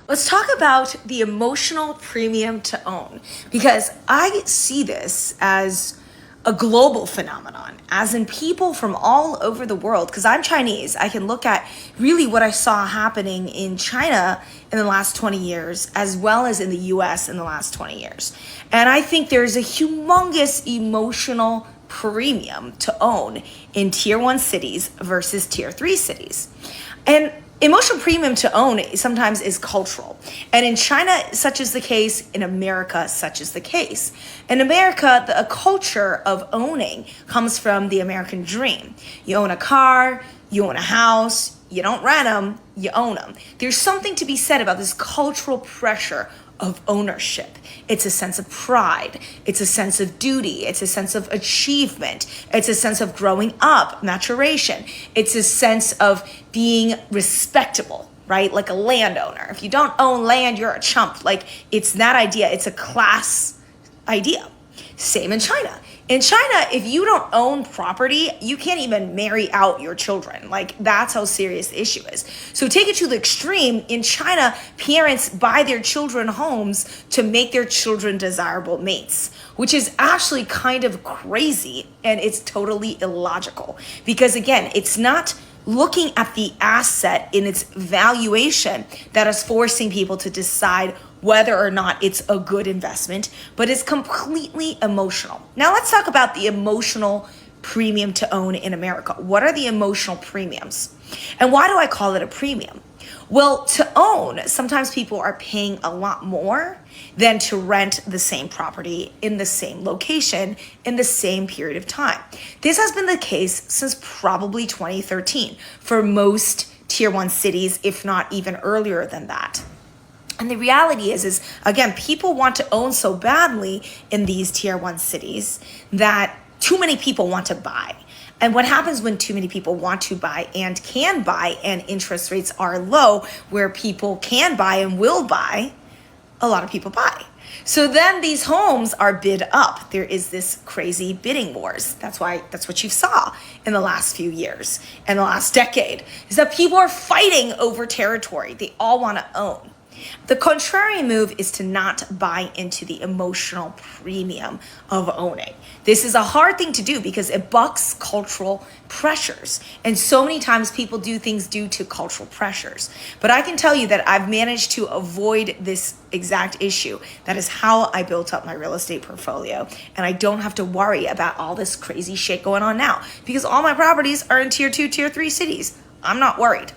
Let's talk about the emotional premium to own, because I see this as a global phenomenon, as in people from all over the world. Because I'm Chinese, I can look at really what I saw happening in China in the last 20 years, as well as in the US in the last 20 years. And I think there's a humongous emotional premium to own in tier one cities versus tier three cities. And emotional premium to own sometimes is cultural. And in China, such is the case. In America, such is the case. In America, a culture of owning comes from the American dream. You own a car, you own a house, you don't rent them, you own them. There's something to be said about this cultural pressure of ownership. It's a sense of pride. It's a sense of duty. It's a sense of achievement. It's a sense of growing up, maturation. It's a sense of being respectable, right? Like a landowner. If you don't own land, you're a chump. Like, it's that idea. It's a class idea. Same in China. In China, if you don't own property, you can't even marry out your children. Like, that's how serious the issue is. So take it to the extreme. In China, parents buy their children homes to make their children desirable mates, which is actually kind of crazy, and it's totally illogical. Because again, it's not looking at the asset in its valuation that is forcing people to decide whether or not it's a good investment, but it's completely emotional. Now let's talk about the emotional premium to own in America. What are the emotional premiums? And why do I call it a premium? Well, to own, sometimes people are paying a lot more than to rent the same property in the same location in the same period of time. This has been the case since probably 2013 for most tier one cities, if not even earlier than that. And the reality is again, people want to own so badly in these tier one cities that too many people want to buy. And what happens when too many people want to buy and can buy and interest rates are low, where people can buy and will buy, a lot of people buy. So then these homes are bid up. There is this crazy bidding wars. That's what you saw in the last few years and the last decade, is that people are fighting over territory. They all want to own. The contrary move is to not buy into the emotional premium of owning. This is a hard thing to do because it bucks cultural pressures. And so many times people do things due to cultural pressures. But I can tell you that I've managed to avoid this exact issue. That is how I built up my real estate portfolio. And I don't have to worry about all this crazy shit going on now because all my properties are in tier two, tier three cities. I'm not worried.